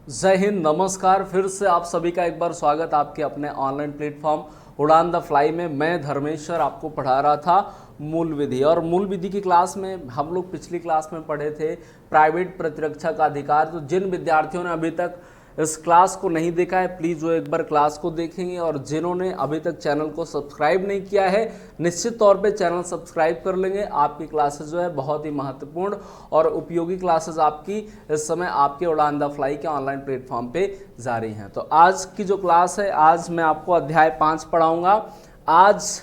जय हिंद, नमस्कार। फिर से आप सभी का एक बार स्वागत आपके अपने ऑनलाइन प्लेटफॉर्म उड़ान द फ्लाई में। मैं धर्मेश्वर आपको पढ़ा रहा था मूल विधि, और मूल विधि की क्लास में हम लोग पिछली क्लास में पढ़े थे प्राइवेट प्रतिरक्षा का अधिकार। तो जिन विद्यार्थियों ने अभी तक इस क्लास को नहीं देखा है, प्लीज़ वो एक बार क्लास को देखेंगे, और जिन्होंने अभी तक चैनल को सब्सक्राइब नहीं किया है निश्चित तौर पे चैनल सब्सक्राइब कर लेंगे। आपकी क्लासेस जो है बहुत ही महत्वपूर्ण और उपयोगी क्लासेस आपकी इस समय आपके उड़ान द फ्लाई के ऑनलाइन प्लेटफॉर्म पे जारी हैं। तो आज की जो क्लास है, आज मैं आपको अध्याय 5 पढ़ाऊँगा। आज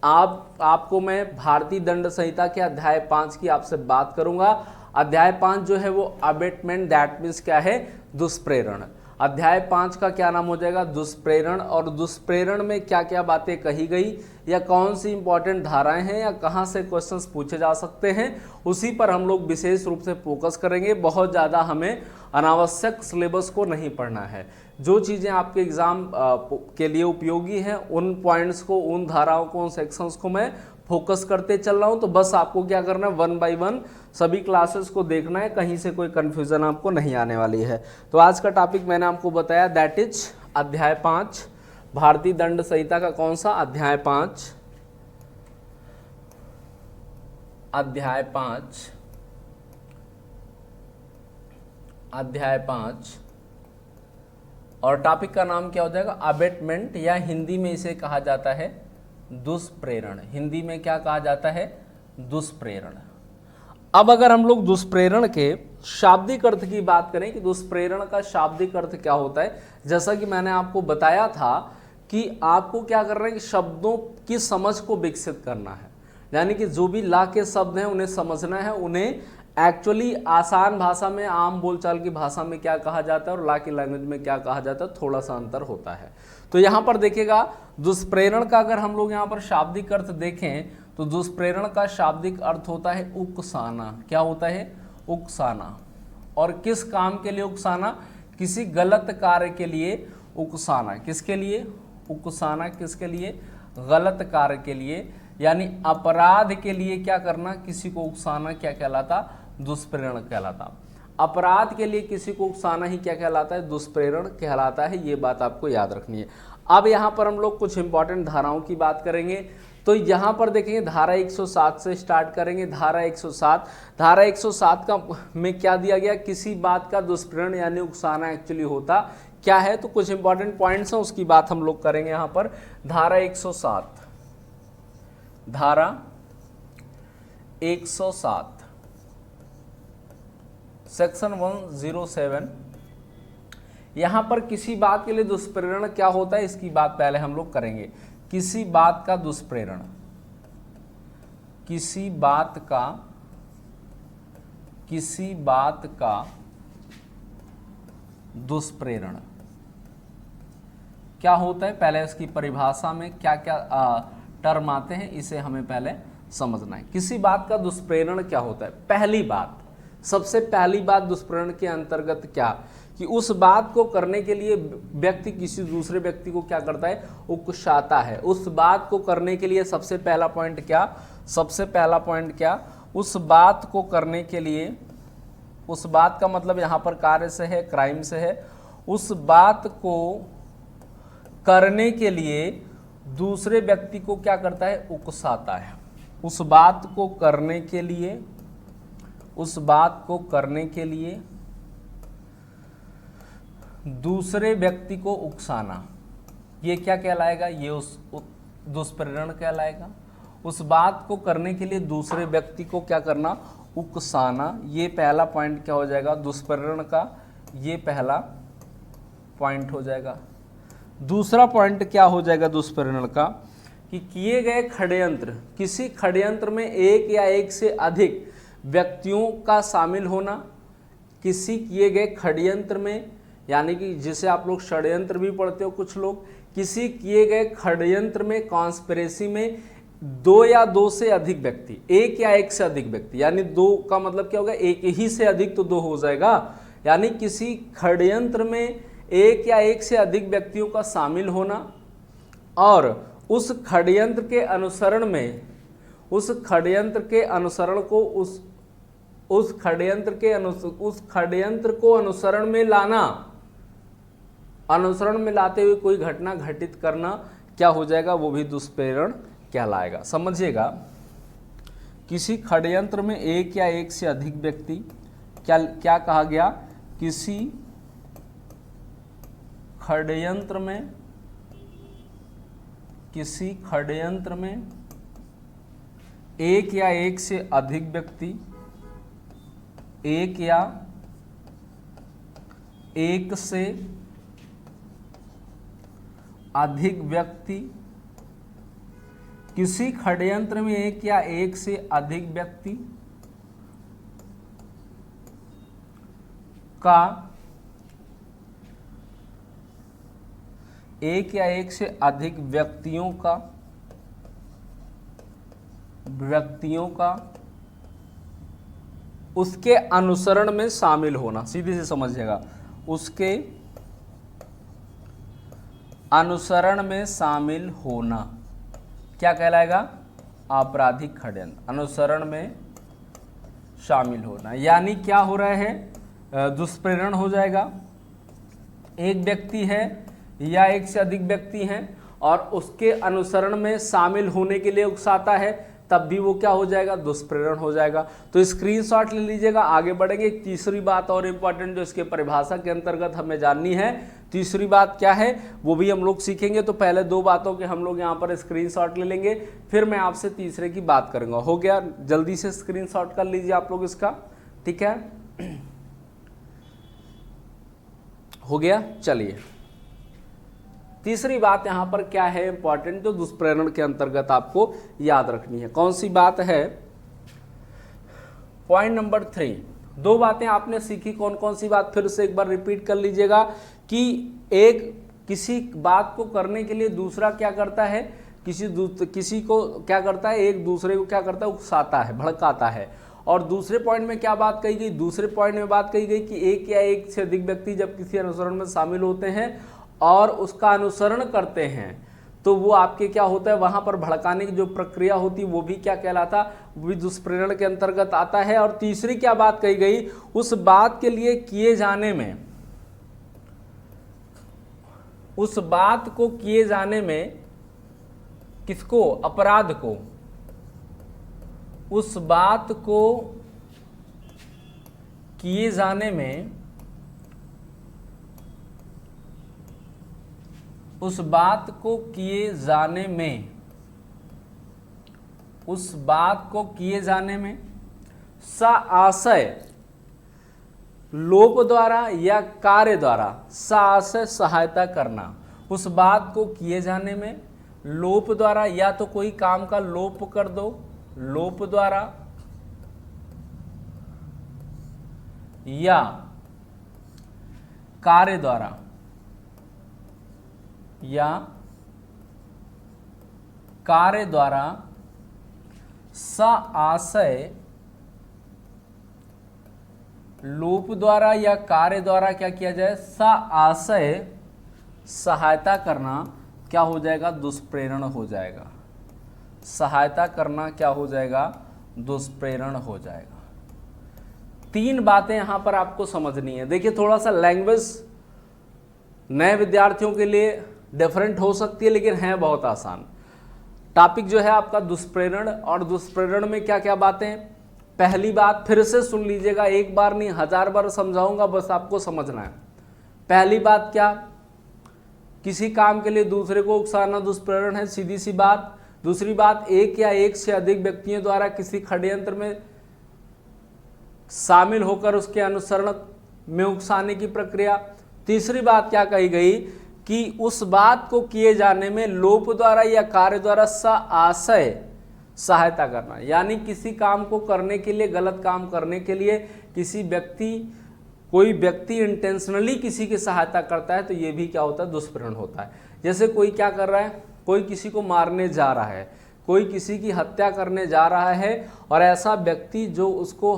आपको मैं भारतीय दंड संहिता के अध्याय 5 की आपसे बात करूंगा। अध्याय 5 जो है वो अबेटमेंट, दैट मीन्स क्या है, दुष्प्रेरण। अध्याय 5 का क्या नाम हो जाएगा, दुष्प्रेरण। और दुष्प्रेरण में क्या क्या बातें कही गई, या कौन सी इंपॉर्टेंट धाराएं हैं, या कहां से क्वेश्चंस पूछे जा सकते हैं, उसी पर हम लोग विशेष रूप से फोकस करेंगे। बहुत ज़्यादा हमें अनावश्यक सिलेबस को नहीं पढ़ना है। जो चीज़ें आपके एग्जाम के लिए उपयोगी हैं, उन पॉइंट्स को, उन धाराओं को, उन सेक्शंस को मैं फोकस करते चल रहा हूं। तो बस आपको क्या करना है, 1 बाय 1 सभी क्लासेस को देखना है, कहीं से कोई कंफ्यूजन आपको नहीं आने वाली है। तो आज का टॉपिक मैंने आपको बताया, दैट इज अध्याय 5, भारतीय दंड संहिता का कौन सा अध्याय 5, अध्याय 5, अध्याय 5। और टॉपिक का नाम क्या हो जाएगा, अबेटमेंट, या हिंदी में इसे कहा जाता है दुष्प्रेरण। हिंदी में क्या कहा जाता है, दुष्प्रेरण। अब अगर हम लोग दुष्प्रेरण के शाब्दिक अर्थ की बात करें कि दुष्प्रेरण का शाब्दिक अर्थ क्या होता है, जैसा कि मैंने आपको बताया था कि आपको क्या करना है कि शब्दों की समझ को विकसित करना है। यानी कि जो भी ला के शब्द हैं उन्हें समझना है, उन्हें एक्चुअली आसान भाषा में, आम बोलचाल की भाषा में क्या कहा जाता है और ला की लैंग्वेज में क्या कहा जाता है, थोड़ा सा अंतर होता है। तो यहाँ पर देखिएगा, दुष्प्रेरण का अगर हम लोग यहाँ पर शाब्दिक अर्थ देखें तो दुष्प्रेरण का शाब्दिक अर्थ होता है उकसाना। क्या होता है, उकसाना। और किस काम के लिए उकसाना, किसी गलत कार्य के लिए उकसाना। किसके लिए उकसाना, किसके लिए, गलत कार्य के लिए, यानी अपराध के लिए क्या करना, किसी को उकसाना क्या कहलाता, दुष्प्रेरण कहलाता। अपराध के लिए किसी को उकसाना ही क्या कहलाता है, दुष्प्रेरण कहलाता है। ये बात आपको याद रखनी है। अब यहाँ पर हम लोग कुछ इंपॉर्टेंट धाराओं की बात करेंगे। तो यहाँ पर देखेंगे धारा 107 से स्टार्ट करेंगे। धारा 107 का में क्या दिया गया, किसी बात का दुष्प्रेरण यानी उकसाना एक्चुअली होता क्या है। तो कुछ इंपॉर्टेंट पॉइंट्स हैं, उसकी बात हम लोग करेंगे यहाँ पर। धारा 107, धारा 107 सेक्शन 107, यहां पर किसी बात के लिए दुष्प्रेरण क्या होता है, इसकी बात पहले हम लोग करेंगे। किसी बात का दुष्प्रेरण, किसी बात का दुष्प्रेरण क्या होता है, पहले इसकी परिभाषा में क्या क्या टर्म आते हैं, इसे हमें पहले समझना है। किसी बात का दुष्प्रेरण क्या होता है, पहली बात, सबसे पहली बात दुष्प्रेरण के अंतर्गत क्या, कि उस बात को करने के लिए व्यक्ति किसी दूसरे व्यक्ति को क्या करता है, उकसाता है। उस बात को करने के लिए सबसे पहला पॉइंट क्या, सबसे पहला पॉइंट क्या, उस बात को करने के लिए, उस बात का मतलब यहाँ पर कार्य से है, क्राइम से है। उस बात को करने के लिए दूसरे व्यक्ति को क्या करता है, उकसाता है। उस बात को करने के लिए, उस बात को करने के लिए दूसरे व्यक्ति को उकसाना, ये क्या कहलाएगा, ये उस दुष्प्रेरण कहलाएगा। उस बात को करने के लिए दूसरे व्यक्ति को क्या करना, उकसाना। ये पहला पॉइंट क्या हो जाएगा दुष्प्रेरण का, ये पहला पॉइंट हो जाएगा। दूसरा पॉइंट क्या हो जाएगा दुष्प्रेरण का, कि किए गए षड्यंत्र, किसी षड्यंत्र में एक या एक से अधिक व्यक्तियों का शामिल होना। किसी किए गए षड्यंत्र में, यानी कि जिसे आप लोग षड्यंत्र भी पढ़ते हो कुछ लोग, किसी किए गए षड्यंत्र में, कॉन्स्पिरेसी में, दो या दो से अधिक व्यक्ति, एक या एक से अधिक व्यक्ति, यानी दो का मतलब क्या होगा, एक ही से अधिक तो दो हो जाएगा। यानी किसी षड्यंत्र में एक या एक से अधिक व्यक्तियों का शामिल होना, और उस षड्यंत्र के अनुसरण में, उस षड्यंत्र के अनुसरण को, उस उस षड्यंत्र को अनुसरण में लाना, अनुसरण में लाते हुए कोई घटना घटित करना क्या हो जाएगा, वो भी दुष्प्रेरण कहलाएगा। समझिएगा, किसी षड्यंत्र में एक या एक से अधिक व्यक्ति, क्या कहा गया, किसी षड्यंत्र में एक या एक से अधिक व्यक्ति, एक या एक से अधिक व्यक्ति, किसी षड्यंत्र में एक या एक से अधिक व्यक्ति का, एक या एक से अधिक व्यक्तियों का उसके अनुसरण में शामिल होना, सीधे से समझिएगा, उसके अनुसरण में शामिल होना क्या कहलाएगा, आपराधिक षड्यंत्र। अनुसरण में शामिल होना यानी क्या हो रहा है, दुष्प्रेरण हो जाएगा। एक व्यक्ति है या एक से अधिक व्यक्ति हैं और उसके अनुसरण में शामिल होने के लिए उकसाता है, तब भी वो क्या हो जाएगा, दुष्प्रेरण हो जाएगा। तो स्क्रीनशॉट ले लीजिएगा, आगे बढ़ेंगे। एक तीसरी बात और इम्पॉर्टेंट जो इसके परिभाषा के अंतर्गत हमें जाननी है, तीसरी बात क्या है वो भी हम लोग सीखेंगे। तो पहले दो बातों के हम लोग यहाँ पर स्क्रीनशॉट ले लेंगे, फिर मैं आपसे तीसरे की बात करूंगा। हो गया, जल्दी से स्क्रीनशॉट कर लीजिए आप लोग इसका, ठीक है, हो गया। चलिए, तीसरी बात यहाँ पर क्या है इंपॉर्टेंट, जो दुष्प्रेरण के अंतर्गत आपको याद रखनी है। कौन सी बात है, पॉइंट नंबर 3। दो बातें आपने सीखी, कौन कौन सी बात फिर से एक बार रिपीट कर लीजिएगा कि एक किसी बात को करने के लिए दूसरा क्या करता है, किसी को क्या करता है, एक दूसरे को क्या करता है, उकसाता है, भड़काता है। और दूसरे पॉइंट में क्या बात कही गई, दूसरे पॉइंट में बात कही गई कि एक या एक से अधिक व्यक्ति जब किसी अनुसरण में शामिल होते हैं और उसका अनुसरण करते हैं तो वो आपके क्या होता है, वहां पर भड़काने की जो प्रक्रिया होती है वो भी क्या कहलाता, वो भी दुष्प्रेरण के अंतर्गत आता है। और तीसरी क्या बात कही गई, उस बात के लिए किए जाने में, उस बात को किए जाने में, किसको, अपराध को, उस बात को किए जाने में, उस बात को किए जाने में, उस बात को किए जाने में साआशय लोप द्वारा या कार्य द्वारा, साआशय सहायता करना, उस बात को किए जाने में लोप द्वारा, या तो कोई काम का लोप कर दो, लोप द्वारा, या कार्य द्वारा, या कार्य द्वारा साआशय लोप द्वारा या कार्य द्वारा क्या किया जाए, साआशय सहायता करना क्या हो जाएगा, दुष्प्रेरण हो जाएगा। सहायता करना क्या हो जाएगा, दुष्प्रेरण हो जाएगा। तीन बातें यहां पर आपको समझनी है। देखिए, थोड़ा सा लैंग्वेज नए विद्यार्थियों के लिए डिफरेंट हो सकती है लेकिन है बहुत आसान। टॉपिक जो है आपका दुष्प्रेरण, और दुष्प्रेरण में क्या क्या बातें, पहली बात फिर से सुन लीजिएगा, एक बार नहीं 1000 बार समझाऊंगा, बस आपको समझना है। पहली बात क्या, किसी काम के लिए दूसरे को उकसाना दुष्प्रेरण है, सीधी सी बात। दूसरी बात, एक या एक से अधिक व्यक्तियों द्वारा किसी षड्यंत्र में शामिल होकर उसके अनुसरण में उकसाने की प्रक्रिया। तीसरी बात क्या कही गई कि उस बात को किए जाने में लोप द्वारा या कार्य द्वारा साआशय सहायता करना, यानी किसी काम को करने के लिए, गलत काम करने के लिए किसी व्यक्ति, कोई व्यक्ति इंटेंशनली किसी की सहायता करता है तो ये भी क्या होता है, दुष्प्रेरण होता है। जैसे कोई क्या कर रहा है, कोई किसी को मारने जा रहा है, कोई किसी की हत्या करने जा रहा है और ऐसा व्यक्ति जो उसको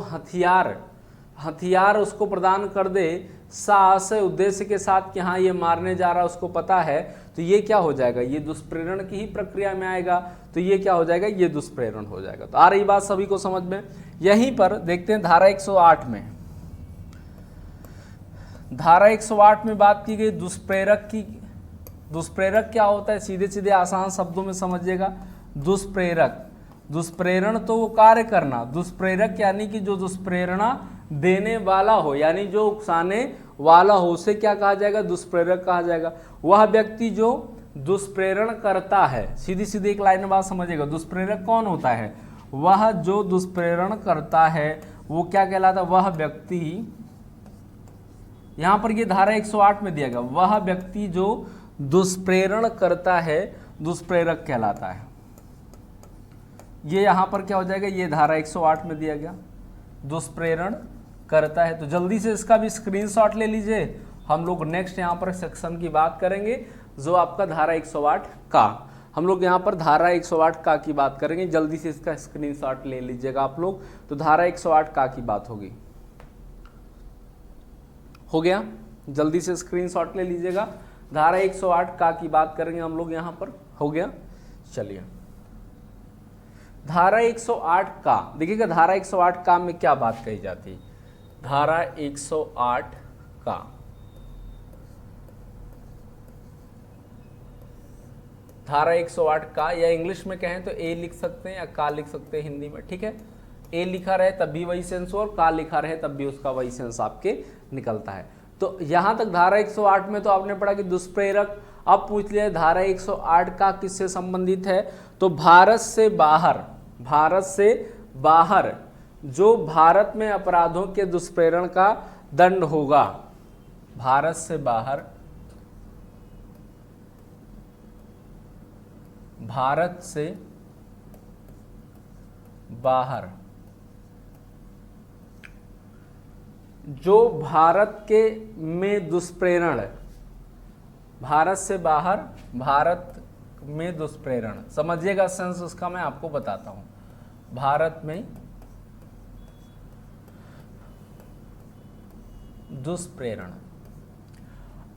हथियार उसको प्रदान कर दे साहस है, उद्देश्य के साथ कि हाँ ये मारने जा रहा है, उसको पता है, तो ये क्या हो जाएगा, ये दुष्प्रेरण की ही प्रक्रिया में आएगा, तो ये क्या हो जाएगा, ये दुष्प्रेरण हो जाएगा। तो आ रही बात सभी को समझ में। यहीं पर देखते हैं धारा 108 में, धारा 108 में बात की गई दुष्प्रेरक की। दुष्प्रेरक क्या होता है, सीधे सीधे आसान शब्दों में समझिएगा। दुष्प्रेरक, दुष्प्रेरण तो वो कार्य करना, दुष्प्रेरक यानी कि जो दुष्प्रेरणा देने वाला हो, यानी जो उकसाने वाला हो, उसे क्या कहा जाएगा, दुष्प्रेरक कहा जाएगा। वह व्यक्ति जो दुष्प्रेरण करता है, सीधी सीधी एक लाइन में बात समझिएगा, दुष्प्रेरक कौन होता है, वह जो दुष्प्रेरण करता है वो क्या कहलाता है, वह व्यक्ति, यहां पर ये धारा 108 में दिया गया, वह व्यक्ति जो दुष्प्रेरण करता है दुष्प्रेरक कहलाता है। ये यहां पर क्या हो जाएगा, ये धारा 108 में दिया गया, दुष्प्रेरण करता है। तो जल्दी से इसका भी स्क्रीनशॉट ले लीजिए, हम लोग नेक्स्ट यहाँ पर सेक्शन की बात करेंगे जो आपका धारा 108 का, हम लोग यहाँ पर धारा 108 का की बात करेंगे। जल्दी से इसका स्क्रीनशॉट ले लीजिएगा आप लोग। तो धारा 108 का की बात होगी, हो गया, जल्दी से स्क्रीनशॉट ले लीजिएगा। धारा 108 का की बात करेंगे हम लोग यहाँ पर, हो गया। चलिए धारा 108 का देखिएगा, धारा 108 का में क्या बात कही जाती है, धारा 108 का, धारा 108 का, या इंग्लिश में कहें तो ए लिख सकते हैं या का लिख सकते हैं हिंदी में, ठीक है। ए लिखा रहे तब भी वही सेंस हो और का लिखा रहे तब भी उसका वही सेंस आपके निकलता है। तो यहां तक धारा 108 में तो आपने पढ़ा कि दुष्प्रेरक। अब पूछ लिया धारा 108 का किससे संबंधित है, तो भारत से बाहर, भारत से बाहर जो भारत में अपराधों के दुष्प्रेरण का दंड होगा, भारत से बाहर, भारत से बाहर जो भारत के में दुष्प्रेरण, भारत से बाहर भारत में दुष्प्रेरण, समझिएगा सेंस उसका मैं आपको बताता हूं। भारत में दुष्प्रेरण,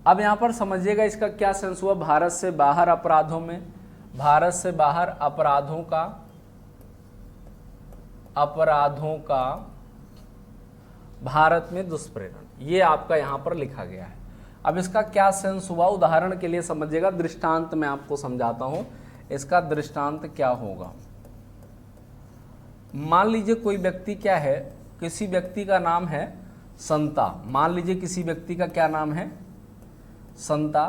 अब यहां पर समझिएगा इसका क्या सेंस हुआ, भारत से बाहर अपराधों में, भारत से बाहर अपराधों का भारत में दुष्प्रेरण, ये आपका यहां पर लिखा गया है। अब इसका क्या सेंस हुआ, उदाहरण के लिए समझिएगा, दृष्टांत मैं आपको समझाता हूं। इसका दृष्टांत क्या होगा, मान लीजिए कोई व्यक्ति क्या है, किसी व्यक्ति का नाम है संता, मान लीजिए किसी व्यक्ति का क्या नाम है, संता,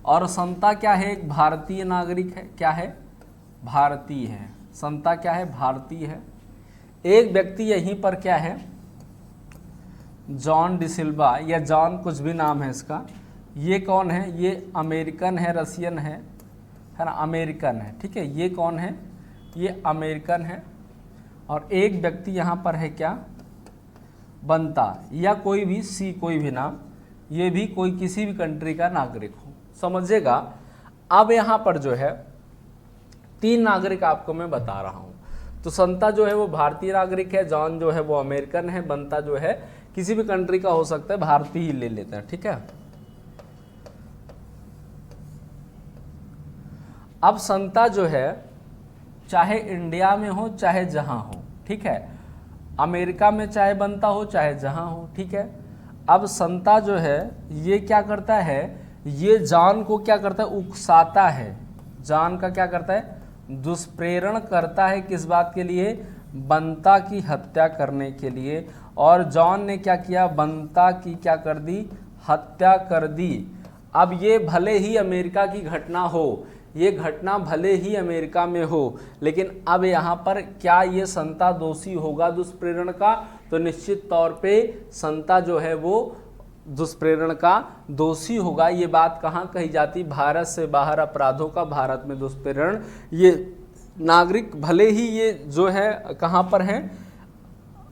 और संता क्या है, एक भारतीय नागरिक है, क्या है, भारतीय है, संता क्या है, भारतीय है। एक व्यक्ति यहीं पर क्या है, जॉन डिसिल्वा, या जॉन कुछ भी नाम है इसका, ये कौन है, ये अमेरिकन है, रसियन है ना, अमेरिकन है, ठीक है। ये कौन है, ये अमेरिकन है। और एक व्यक्ति यहाँ पर है क्या, बनता, या कोई भी सी, कोई भी नाम, ये भी कोई किसी भी कंट्री का नागरिक हो, समझिएगा। अब यहाँ पर जो है 3 नागरिक आपको मैं बता रहा हूँ। तो संता जो है वो भारतीय नागरिक है, जॉन जो है वो अमेरिकन है, बनता जो है किसी भी कंट्री का हो सकता है, भारतीय ही ले लेते हैं, ठीक है। अब संता जो है चाहे इंडिया में हो चाहे जहां हो, ठीक है, अमेरिका में चाहे बनता हो चाहे जहां हो, ठीक है। अब संता जो है ये क्या करता है, ये जॉन को क्या करता है, उकसाता है, जॉन का क्या करता है, दुष्प्रेरण करता है, किस बात के लिए, बनता की हत्या करने के लिए। और जॉन ने क्या किया, बनता की क्या कर दी, हत्या कर दी। अब ये भले ही अमेरिका की घटना हो, ये घटना भले ही अमेरिका में हो, लेकिन अब यहाँ पर क्या ये संता दोषी होगा दुष्प्रेरण का, तो निश्चित तौर पे संता जो है वो दुष्प्रेरण का दोषी होगा। ये बात कहाँ कही जाती, भारत से बाहर अपराधों का भारत में दुष्प्रेरण। ये नागरिक भले ही ये जो है कहाँ पर है,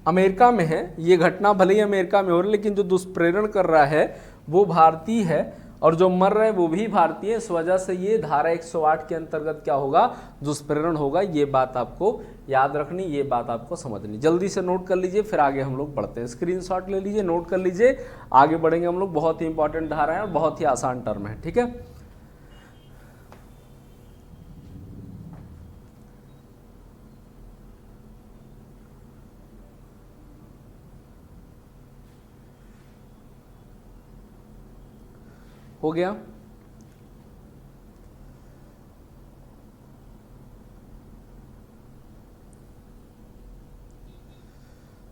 अमेरिका में है, ये घटना भले ही अमेरिका में हो रही, लेकिन जो दुष्प्रेरण कर रहा है वो भारतीय है, और जो मर रहे वो भी भारतीय, इस वजह से ये धारा 108 के अंतर्गत क्या होगा, दुष्प्रेरण होगा। ये बात आपको याद रखनी, ये बात आपको समझनी। जल्दी से नोट कर लीजिए, फिर आगे हम लोग बढ़ते हैं। स्क्रीनशॉट ले लीजिए, नोट कर लीजिए, आगे बढ़ेंगे हम लोग। बहुत ही इंपॉर्टेंट धारा है और बहुत ही आसान टर्म है, ठीक है। हो गया।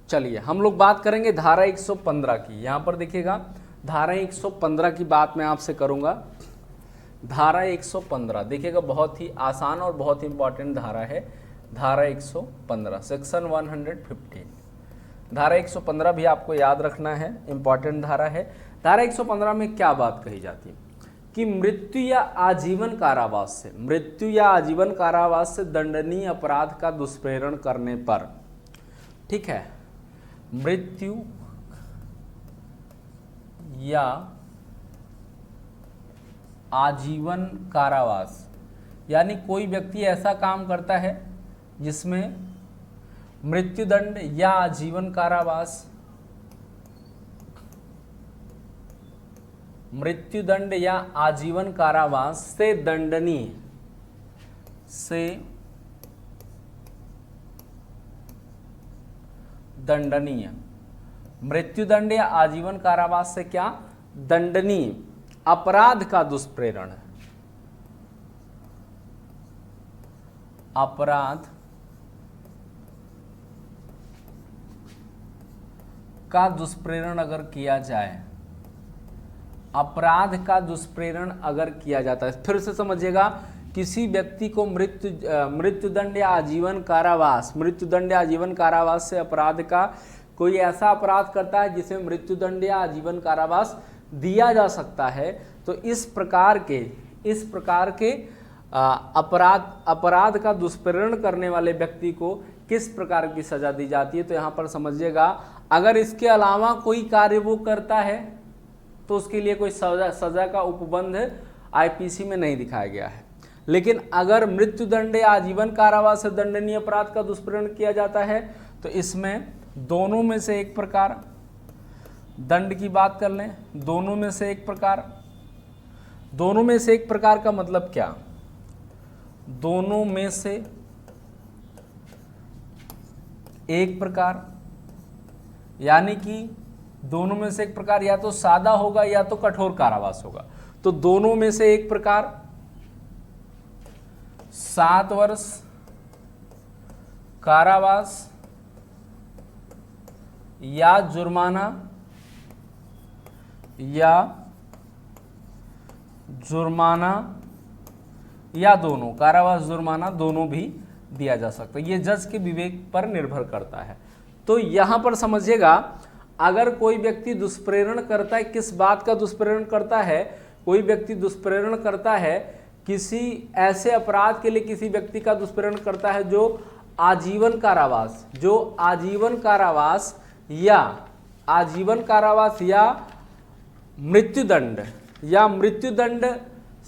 चलिए हम लोग बात करेंगे धारा 115 की। यहां पर देखिएगा धारा 115 की बात मैं आपसे करूंगा। धारा 115 देखिएगा, बहुत ही आसान और बहुत ही इंपॉर्टेंट धारा है। धारा 115 सेक्शन 115, धारा 115 भी आपको याद रखना है, इंपॉर्टेंट धारा है। धारा 115 में क्या बात कही जाती है कि मृत्यु या आजीवन कारावास से, मृत्यु या आजीवन कारावास से दंडनीय अपराध का दुष्प्रेरण करने पर, ठीक है, मृत्यु या आजीवन कारावास, यानी कोई व्यक्ति ऐसा काम करता है जिसमें मृत्युदंड या आजीवन कारावास, मृत्युदंड या आजीवन कारावास से दंडनीय, से दंडनीय, मृत्युदंड या आजीवन कारावास से क्या, दंडनीय अपराध का दुष्प्रेरण, अपराध का दुष्प्रेरण अगर किया जाए, अपराध का दुष्प्रेरण अगर किया जाता है, फिर से समझिएगा, किसी व्यक्ति को मृत्युदंड या आजीवन कारावास, मृत्युदंड या आजीवन कारावास से अपराध का, कोई ऐसा अपराध करता है जिसे मृत्युदंड या आजीवन कारावास दिया जा सकता है, तो इस प्रकार के अपराध का दुष्प्रेरण करने वाले व्यक्ति को किस प्रकार की सजा दी जाती है। तो यहाँ पर समझिएगा, अगर इसके अलावा कोई कार्य वो करता है तो उसके लिए कोई सजा का उपबंध आईपीसी में नहीं दिखाया गया है। लेकिन अगर मृत्युदंड या आजीवन कारावास से दंडनीय अपराध का दुष्प्रेरण किया जाता है तो इसमें दोनों में से एक प्रकार, दंड की बात कर लें, दोनों में से एक प्रकार, दोनों में से एक प्रकार का मतलब क्या, दोनों में से एक प्रकार, यानी कि दोनों में से एक प्रकार या तो सादा होगा या तो कठोर कारावास होगा। तो दोनों में से एक प्रकार 7 वर्ष कारावास या जुर्माना, या दोनों, कारावास जुर्माना दोनों भी दिया जा सकता है। ये जज के विवेक पर निर्भर करता है। तो यहां पर समझिएगा, अगर कोई व्यक्ति दुष्प्रेरण करता है, किस बात का दुष्प्रेरण करता है, कोई व्यक्ति दुष्प्रेरण करता है किसी ऐसे अपराध के लिए, किसी व्यक्ति का दुष्प्रेरण करता है जो आजीवन कारावास, या मृत्युदंड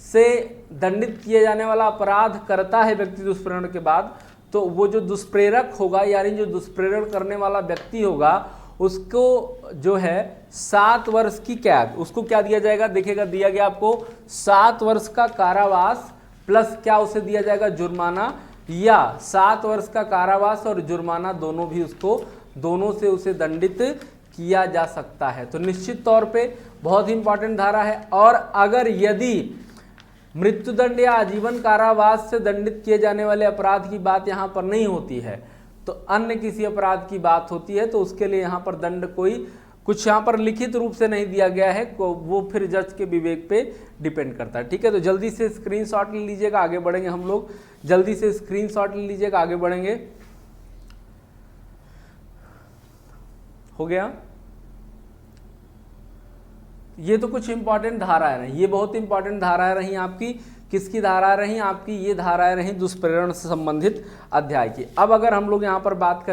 से दंडित किए जाने वाला अपराध करता है व्यक्ति दुष्प्रेरण के बाद, तो वो जो दुष्प्रेरक होगा, यानी जो दुष्प्रेरण करने वाला व्यक्ति होगा, उसको जो है 7 वर्ष की कैद, उसको क्या दिया जाएगा, देखिएगा दिया गया आपको 7 वर्ष का कारावास प्लस क्या उसे दिया जाएगा, जुर्माना, या 7 वर्ष का कारावास और जुर्माना दोनों भी उसको, दोनों से उसे दंडित किया जा सकता है। तो निश्चित तौर पे बहुत ही इंपॉर्टेंट धारा है। और अगर यदि मृत्युदंड या आजीवन कारावास से दंडित किए जाने वाले अपराध की बात यहाँ पर नहीं होती है, तो अन्य किसी अपराध की बात होती है, तो उसके लिए यहाँ पर दंड कोई कुछ यहाँ पर लिखित रूप से नहीं दिया गया है, वो फिर जज के विवेक पे डिपेंड करता है। ठीक है, तो जल्दी से स्क्रीनशॉट ले लीजिएगा, आगे बढ़ेंगे हम लोग। जल्दी से स्क्रीनशॉट ले लीजिएगा, आगे बढ़ेंगे। हो गया, ये तो कुछ इंपॉर्टेंट धाराएं रही, ये बहुत इंपॉर्टेंट धाराएं रही आपकी। किसकी धाराएं रही आपकी? ये धाराएं रही दुष्प्रेरण से संबंधित अध्याय की। अब अगर हम लोग यहाँ पर बात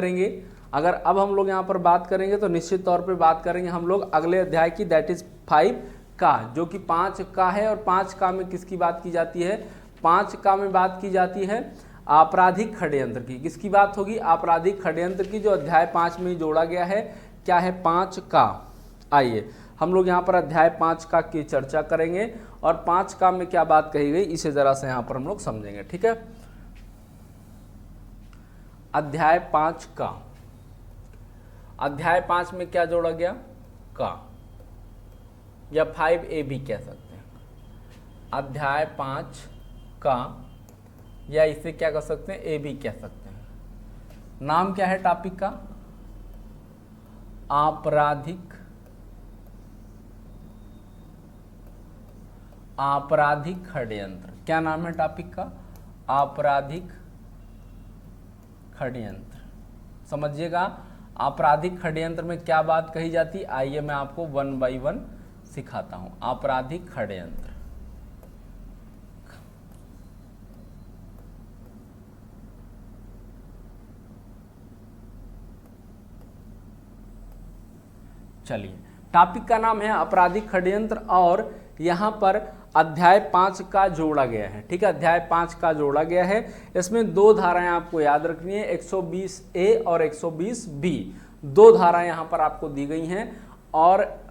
करेंगे, तो निश्चित तौर पे बात करेंगे हम लोग अगले अध्याय की, दैट इज 5 का, जो कि 5 का है, और 5 का में किसकी बात की जाती है? 5 का में बात की जाती है आपराधिक षड्यंत्र की। किसकी बात होगी? आपराधिक षड्यंत्र की, जो अध्याय 5 में जोड़ा गया है। क्या है? 5 का। आइए हम लोग यहाँ पर अध्याय 5 का की चर्चा करेंगे, और 5 का में क्या बात कही गई इसे जरा से यहाँ पर हम लोग समझेंगे। ठीक है, अध्याय 5 का, अध्याय 5 में क्या जोड़ा गया? का, या 5A भी कह सकते हैं। अध्याय 5 का, या इसे क्या कह सकते हैं? ए भी कह सकते हैं। नाम क्या है टॉपिक का? आपराधिक षड्यंत्र। क्या नाम है टॉपिक का? आपराधिक षड्यंत्र। समझिएगा, आपराधिक षड्यंत्र में क्या बात कही जाती? आइए मैं आपको 1 बाय 1 सिखाता हूं। आपराधिक षड्यंत्र, चलिए टॉपिक का नाम है आपराधिक षड्यंत्र, और यहाँ पर अध्याय 5 का जोड़ा गया है। ठीक है, अध्याय 5 का जोड़ा गया है। इसमें 2 धाराएं आपको याद रखनी है, 120A और 120B। 2 धाराएं यहाँ पर आपको दी गई हैं, और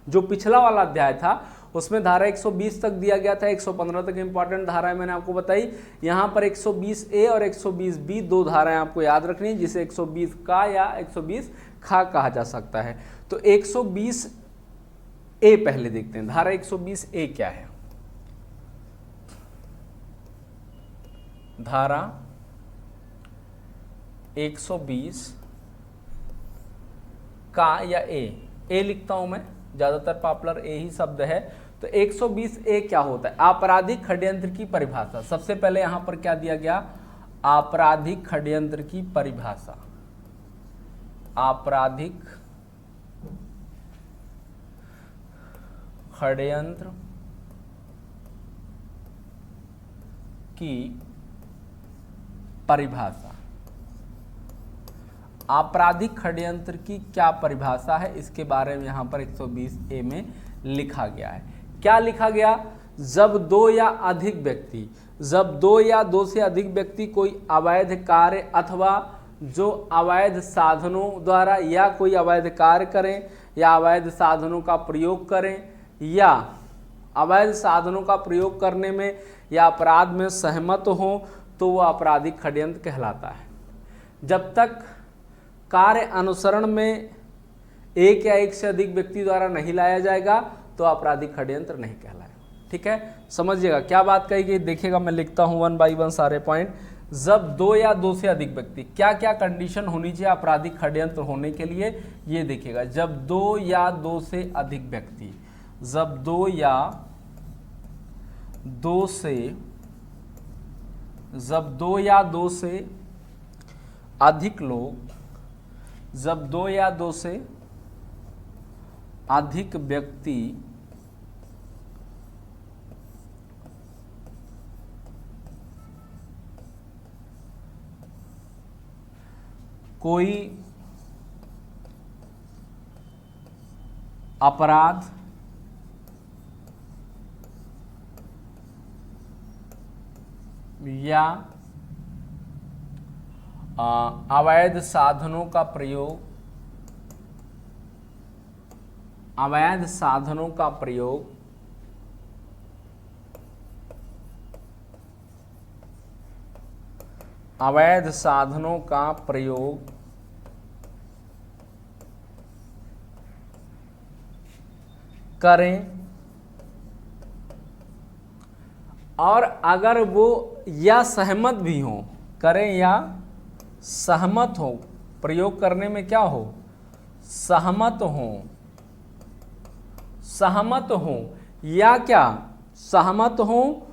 जो पिछला वाला अध्याय था उसमें धारा 120 तक दिया गया था, 115 तक इंपॉर्टेंट धाराएं मैंने आपको बताई। यहाँ पर 120A और 120B 2 धाराएं आपको याद रखनी है, जिसे 120 का या 120 खा कहा जा सकता है। तो 120A पहले देखते हैं। धारा 120A क्या है? धारा 120 का, या ए लिखता हूं मैं, ज्यादातर पॉपुलर ए ही शब्द है। तो 120A क्या होता है? आपराधिक षड्यंत्र की परिभाषा। सबसे पहले यहां पर क्या दिया गया? आपराधिक षड्यंत्र की परिभाषा। आपराधिक षड्यंत्र की परिभाषा। आपराधिक षड्यंत्र की क्या परिभाषा है, इसके बारे में यहां पर 120A में लिखा गया है। क्या लिखा गया? जब 2 या अधिक व्यक्ति, जब 2 या 2 से अधिक व्यक्ति कोई अवैध कार्य अथवा जो अवैध साधनों द्वारा या कोई अवैध कार्य करें, या अवैध साधनों का प्रयोग करें, या अवैध साधनों का प्रयोग करने में या अपराध में सहमत हो, तो वह आपराधिक षड्यंत्र कहलाता है। जब तक कार्य अनुसरण में 1 या 1 से अधिक व्यक्ति द्वारा नहीं लाया जाएगा, तो आपराधिक षड्यंत्र नहीं कहलाएगा। ठीक है, समझिएगा क्या बात कही गई। देखिएगा, मैं लिखता हूं 1 बाय 1 सारे पॉइंट। जब 2 या 2 से अधिक व्यक्ति, क्या क्या कंडीशन होनी चाहिए आपराधिक षड्यंत्र होने के लिए, ये देखिएगा। जब 2 या 2 से अधिक व्यक्ति, जब 2 या 2 से, जब 2 या 2 से अधिक लोग, जब 2 या 2 से अधिक व्यक्ति कोई अपराध या अवैध साधनों का प्रयोग, अवैध साधनों का प्रयोग अवैध साधनों का प्रयोग करें, और अगर वो या सहमत भी हो, करें या सहमत हो, प्रयोग करने में क्या हो? सहमत हो, सहमत हो, या क्या सहमत हो,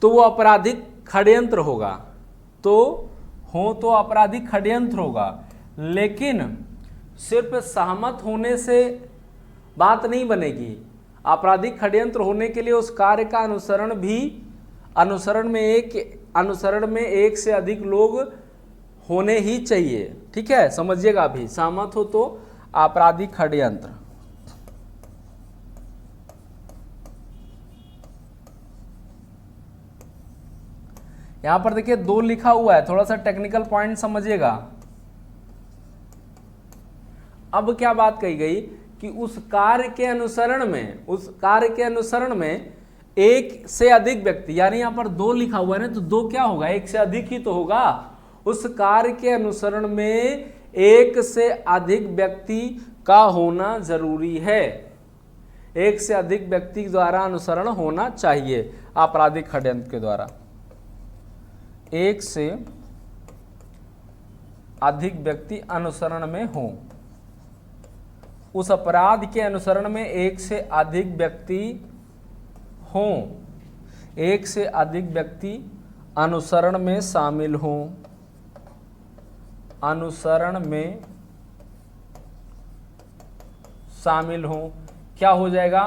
तो वो आपराधिक षड्यंत्र होगा। तो आपराधिक षड्यंत्र होगा। लेकिन सिर्फ सहमत होने से बात नहीं बनेगी। आपराधिक षड्यंत्र होने के लिए उस कार्य का अनुसरण में एक से अधिक लोग होने ही चाहिए। ठीक है, समझिएगा। अभी सहमत हो तो आपराधिक षड्यंत्र। यहां पर देखिए 2 लिखा हुआ है, थोड़ा सा टेक्निकल पॉइंट समझिएगा। अब क्या बात कही गई कि उस कार्य के अनुसरण में एक से अधिक व्यक्ति, यानी यहां पर 2 लिखा हुआ है ना, तो 2 क्या होगा, एक से अधिक ही तो होगा। उस कार्य के अनुसरण में एक से अधिक व्यक्ति का होना जरूरी है, एक से अधिक व्यक्ति द्वारा अनुसरण होना चाहिए आपराधिक षड्यंत्र के द्वारा। एक से अधिक व्यक्ति अनुसरण में हो, उस अपराध के अनुसरण में एक से अधिक व्यक्ति हों, एक से अधिक व्यक्ति अनुसरण में शामिल हों, अनुसरण में शामिल हों, क्या हो जाएगा,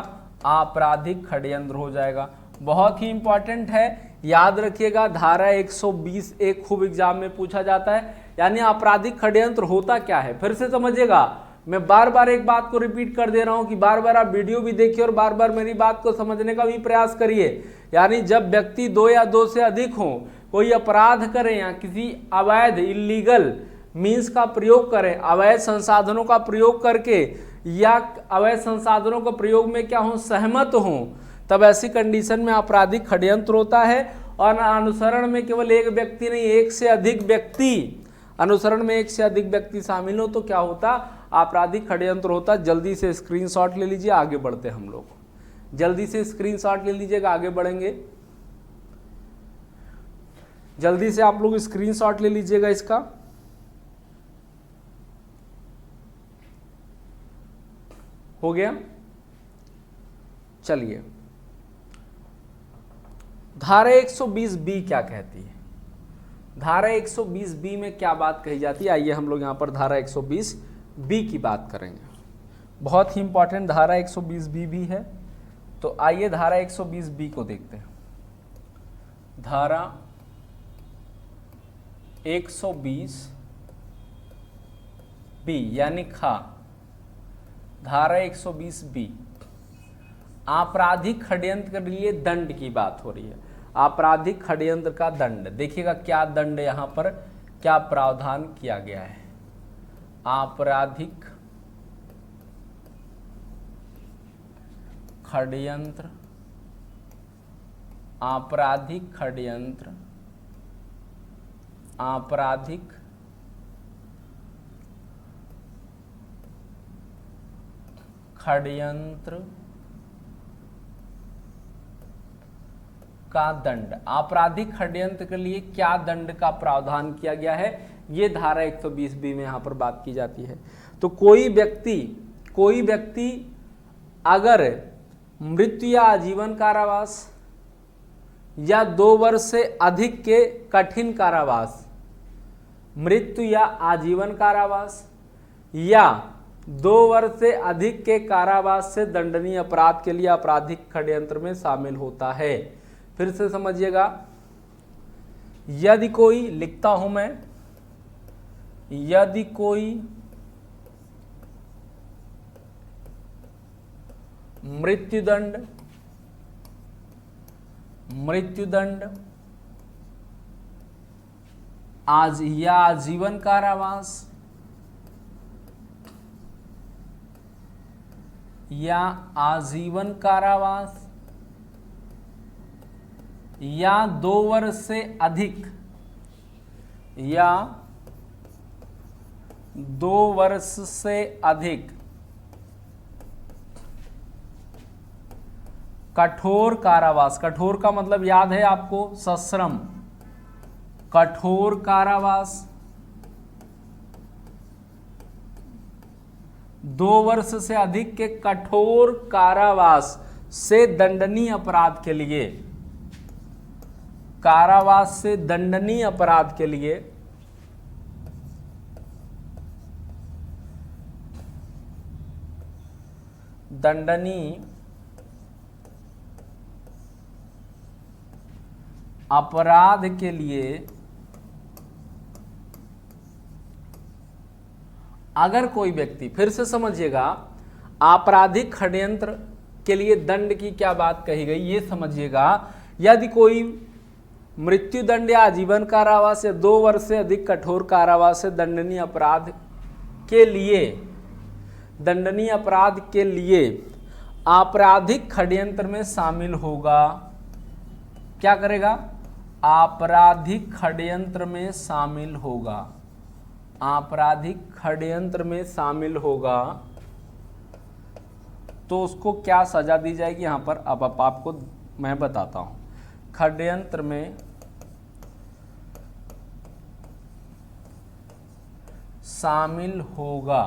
आपराधिक षड्यंत्र हो जाएगा। बहुत ही इंपॉर्टेंट है, याद रखिएगा। धारा 120 एक खूब एग्जाम में पूछा जाता है, यानी आपराधिक षड्यंत्र होता क्या है, फिर से समझिएगा। मैं बार बार एक बात को रिपीट कर दे रहा हूं कि बार बार आप वीडियो भी देखिए और बार बार मेरी बात को समझने का भी प्रयास करिए। यानी जब व्यक्ति 2 या 2 से अधिक हों, कोई अपराध करें या किसी अवैध इलीगल मीन्स का प्रयोग करें, अवैध संसाधनों का प्रयोग करके या अवैध संसाधनों के प्रयोग में क्या हों, सहमत हों, तब ऐसी कंडीशन में आपराधिक षड्यंत्र होता है। और अनुसरण में केवल एक व्यक्ति नहीं, एक से अधिक व्यक्ति, अनुसरण में एक से अधिक व्यक्ति शामिल हो तो क्या होता, आपराधिक षड्यंत्र होता। जल्दी से स्क्रीनशॉट ले लीजिए, आगे बढ़ते हम लोग। जल्दी से स्क्रीनशॉट ले लीजिएगा, आगे बढ़ेंगे। जल्दी से आप लोग स्क्रीनशॉट ले लीजिएगा इसका। हो गया, चलिए। धारा 120B क्या कहती है? धारा 120B में क्या बात कही जाती है? आइए हम लोग यहां पर धारा 120B की बात करेंगे। बहुत ही इंपॉर्टेंट धारा 120B भी है, तो आइए धारा 120B को देखते हैं। धारा 120B यानी खा, धारा 120B आपराधिक षड्यंत्र के लिए दंड की बात हो रही है। आपराधिक षड्यंत्र का दंड, देखिएगा क्या दंड यहां पर क्या प्रावधान किया गया है। आपराधिक षड्यंत्र, आपराधिक षड्यंत्र, आपराधिक षड्यंत्र का दंड। आपराधिक षड्यंत्र के लिए क्या दंड का प्रावधान किया गया है, ये धारा 120B में यहां पर बात की जाती है। तो कोई व्यक्ति अगर मृत्यु या आजीवन कारावास या 2 वर्ष से अधिक के कठिन कारावास, मृत्यु या आजीवन कारावास या 2 वर्ष से अधिक के कारावास से दंडनीय अपराध के लिए आपराधिक षड्यंत्र में शामिल होता है। फिर से समझिएगा, यदि कोई, लिखता हूं मैं, यदि कोई मृत्युदंड या आजीवन कारावास या आजीवन कारावास या 2 वर्ष से अधिक या 2 वर्ष से अधिक कठोर कारावास, कठोर का मतलब याद है आपको, सश्रम, कठोर कारावास, 2 वर्ष से अधिक के कठोर कारावास से दंडनीय अपराध के लिए, कारावास से दंडनीय अपराध के लिए दंडनीय अपराध के लिए अगर कोई व्यक्ति, फिर से समझिएगा, आपराधिक षड्यंत्र के लिए दंड की क्या बात कही गई ये समझिएगा। यदि कोई मृत्युदंड या आजीवन कारावास या 2 वर्ष से अधिक कठोर कारावास से दंडनीय अपराध के लिए आपराधिक षड्यंत्र में शामिल होगा। क्या करेगा? आपराधिक षड्यंत्र में शामिल होगा। आपराधिक षड्यंत्र में शामिल होगा तो उसको क्या सजा दी जाएगी यहां पर अब आपको मैं बताता हूं। षड्यंत्र में शामिल होगा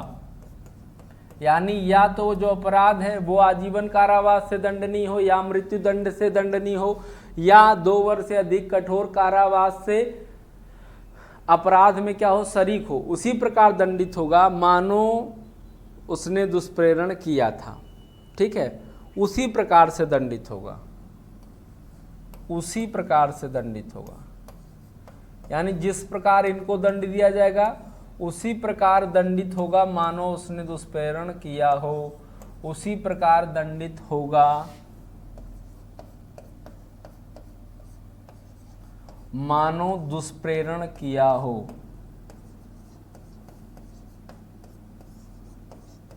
यानी या तो जो अपराध है वो आजीवन कारावास से दंडनीय हो या मृत्यु दंड से दंडनीय हो या 2 वर्ष से अधिक कठोर कारावास से अपराध में क्या हो, शरीक हो, उसी प्रकार दंडित होगा मानो उसने दुष्प्रेरण किया था। ठीक है, उसी प्रकार से दंडित होगा, उसी प्रकार से दंडित होगा। यानी जिस प्रकार इनको दंड दिया जाएगा उसी प्रकार दंडित होगा मानो उसने दुष्प्रेरण किया हो, उसी प्रकार दंडित होगा मानो दुष्प्रेरण किया हो,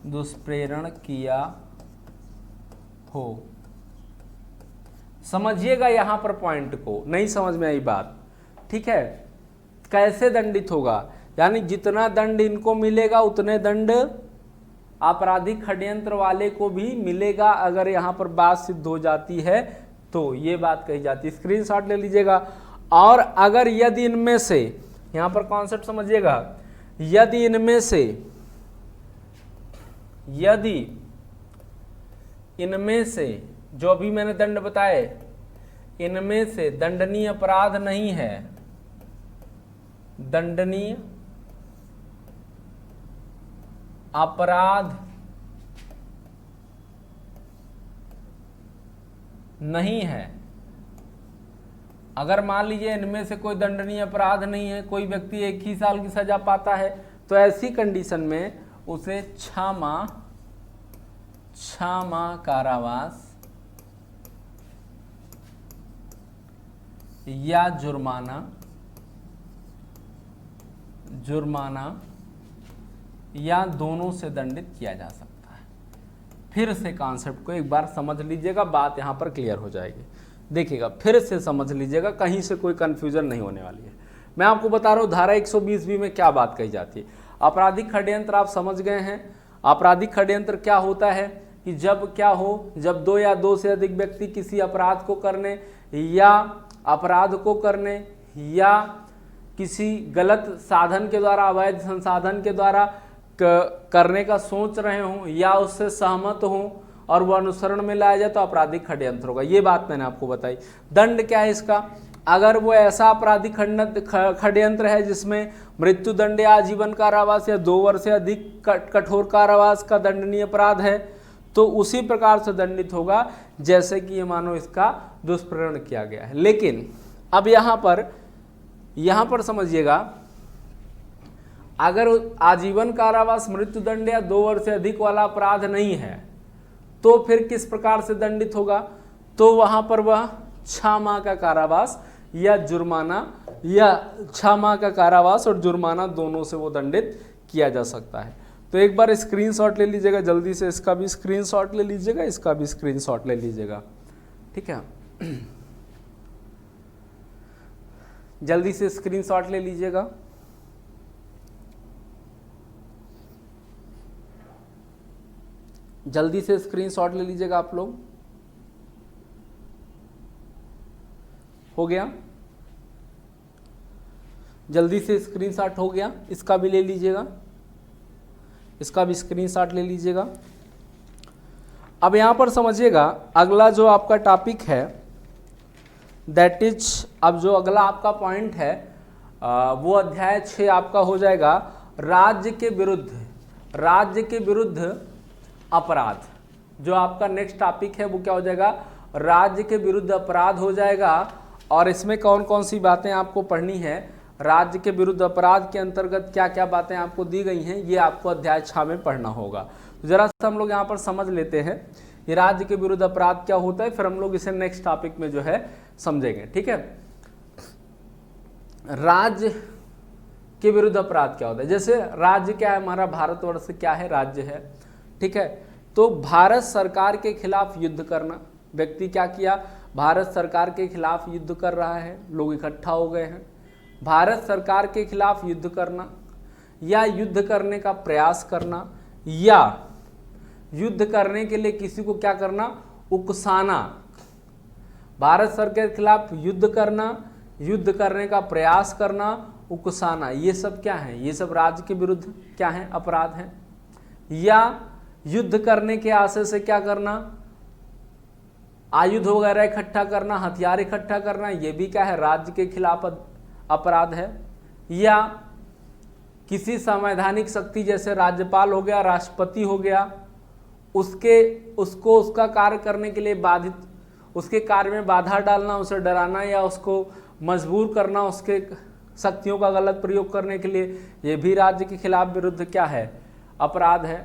दुष्प्रेरण किया हो। समझिएगा यहां पर पॉइंट को, नहीं समझ में आई बात? ठीक है, कैसे दंडित होगा यानी जितना दंड इनको मिलेगा उतने दंड आपराधिक षड्यंत्र वाले को भी मिलेगा अगर यहां पर बात सिद्ध हो जाती है तो ये बात कही जाती है। स्क्रीनशॉट ले लीजिएगा। और अगर यदि इनमें से, यहां पर कॉन्सेप्ट समझिएगा, यदि इनमें से जो अभी मैंने दंड बताए इनमें से दंडनीय अपराध नहीं है, दंडनीय अपराध नहीं है, अगर मान लीजिए इनमें से कोई दंडनीय अपराध नहीं है, कोई व्यक्ति 1 ही साल की सजा पाता है, तो ऐसी कंडीशन में उसे 6 माह कारावास या जुर्माना या दोनों से दंडित किया जा सकता है। फिर से कॉन्सेप्ट को एक बार समझ लीजिएगा, बात यहां पर क्लियर हो जाएगी। देखिएगा, फिर से समझ लीजिएगा, कहीं से कोई कंफ्यूजन नहीं होने वाली है। मैं आपको बता रहा हूं धारा 120B में क्या बात कही जाती है। आपराधिक षड्यंत्र आप समझ गए हैं। आपराधिक षड्यंत्र क्या होता है कि जब क्या हो, जब 2 या 2 से अधिक व्यक्ति किसी अपराध को करने या अपराध को करने या किसी गलत साधन के द्वारा, अवैध संसाधन के द्वारा करने का सोच रहे हों या उससे सहमत हों और वो अनुसरण में लाया जाए तो आपराधिक षड्यंत्र होगा। ये बात मैंने आपको बताई। दंड क्या है इसका? अगर वो ऐसा आपराधिक षड्यंत्र है जिसमें मृत्यु दंड या आजीवन कारावास या 2 वर्ष से अधिक कठोर कारावास का दंडनीय अपराध है तो उसी प्रकार से दंडित होगा जैसे कि ये मानो इसका दुष्प्रेरण किया गया है। लेकिन अब यहां पर समझिएगा, अगर आजीवन कारावास, मृत्यु दंड या 2 वर्ष से अधिक वाला अपराध नहीं है तो फिर किस प्रकार से दंडित होगा? तो वहां पर वह 6 माह का कारावास या जुर्माना, या 6 माह का कारावास और जुर्माना दोनों से वो दंडित किया जा सकता है। तो एक बार स्क्रीनशॉट ले लीजिएगा जल्दी से, इसका भी स्क्रीनशॉट ले लीजिएगा, इसका भी स्क्रीनशॉट ले लीजिएगा। ठीक है, जल्दी से स्क्रीनशॉट ले लीजिएगा। जल्दी से स्क्रीनशॉट ले लीजिएगा आप लोग। हो गया? जल्दी से स्क्रीनशॉट हो गया? इसका भी ले लीजिएगा, इसका भी स्क्रीनशॉट ले लीजिएगा। अब यहां पर समझिएगा, अगला जो आपका टॉपिक है दैट इज, अब जो अगला आपका पॉइंट है वो अध्याय 6 आपका हो जाएगा राज्य के विरुद्ध अपराध। जो आपका नेक्स्ट टॉपिक है वो क्या हो जाएगा? राज्य के विरुद्ध अपराध हो जाएगा। और इसमें कौन कौन सी बातें आपको पढ़नी है, राज्य के विरुद्ध अपराध के अंतर्गत क्या क्या बातें आपको दी गई हैं, ये आपको अध्याय 6 में पढ़ना होगा। तो जरा सा हम लोग यहाँ पर समझ लेते हैं ये राज्य के विरुद्ध अपराध क्या होता है, फिर हम लोग इसे नेक्स्ट टॉपिक में जो है समझेंगे। ठीक है, राज्य के विरुद्ध अपराध क्या होता है। जैसे राज्य क्या है, हमारा भारतवर्ष क्या है, राज्य है, ठीक है। तो भारत सरकार के खिलाफ युद्ध करना, व्यक्ति क्या किया, भारत सरकार के खिलाफ युद्ध कर रहा है, लोग इकट्ठा हो गए हैं, भारत सरकार के खिलाफ युद्ध करना या युद्ध करने का प्रयास करना या युद्ध करने के लिए किसी को क्या करना, उकसाना। भारत सरकार के खिलाफ युद्ध करना, युद्ध करने का प्रयास करना, उकसाना, ये सब क्या है, ये सब राज्य के विरुद्ध क्या है, अपराध है। या युद्ध करने के आशय से क्या करना, आयुध वगैरह इकट्ठा करना, हथियार इकट्ठा करना, ये भी क्या है, राज्य के खिलाफ अपराध है। या किसी संवैधानिक शक्ति जैसे राज्यपाल हो गया, राष्ट्रपति हो गया, उसको उसका कार्य करने के लिए बाधित, उसके कार्य में बाधा डालना, उसे डराना या उसको मजबूर करना उसके शक्तियों का गलत प्रयोग करने के लिए, ये भी राज्य के खिलाफ विरुद्ध क्या है, अपराध है।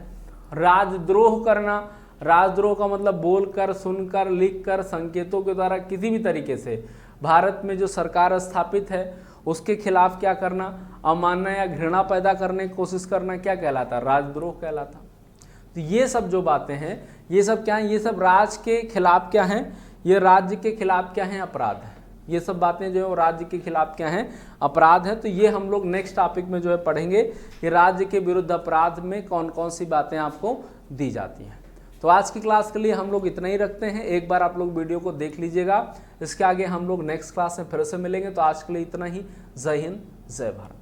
राजद्रोह करना, राजद्रोह का मतलब बोलकर, सुनकर, लिखकर, संकेतों के द्वारा किसी भी तरीके से भारत में जो सरकार स्थापित है उसके खिलाफ क्या करना, अमानना या घृणा पैदा करने की कोशिश करना, क्या कहलाता, राजद्रोह कहलाता। तो ये सब जो बातें हैं, ये सब क्या है, ये सब राज्य के खिलाफ क्या हैं, ये राज्य के खिलाफ क्या हैं, अपराध है। ये सब बातें जो है राज्य के खिलाफ क्या हैं, अपराध है। तो ये हम लोग नेक्स्ट टॉपिक में जो है पढ़ेंगे कि राज्य के विरुद्ध अपराध में कौन कौन सी बातें आपको दी जाती हैं। तो आज की क्लास के लिए हम लोग इतना ही रखते हैं। एक बार आप लोग वीडियो को देख लीजिएगा, इसके आगे हम लोग नेक्स्ट क्लास में फिर से मिलेंगे। तो आज के लिए इतना ही। जय हिंद, जय भारत।